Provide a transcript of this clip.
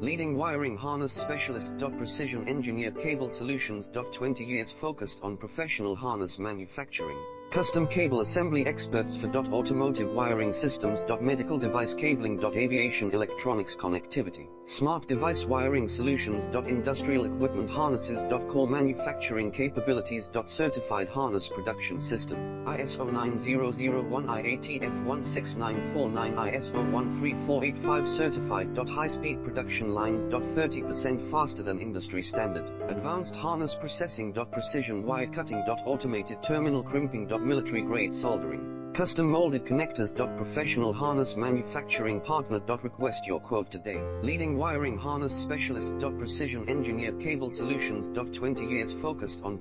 Leading wiring harness specialist. Precision engineer cable solutions. 20 years focused on professional harness manufacturing. Custom cable assembly experts for automotive wiring systems. Medical device cabling. Aviation electronics connectivity. Smart device wiring solutions. Industrial equipment harnesses. Core manufacturing capabilities. Certified harness production system. ISO 9001 IATF 16949 ISO 13485 certified. High-speed production lines. 30% faster than industry standard. Advanced harness processing. Precision wire cutting. Automated terminal crimping. Military grade soldering. Custom molded connectors. Professional harness manufacturing partner. Request your quote today. Leading wiring harness specialist. Precision engineer cable solutions. 20 years focused on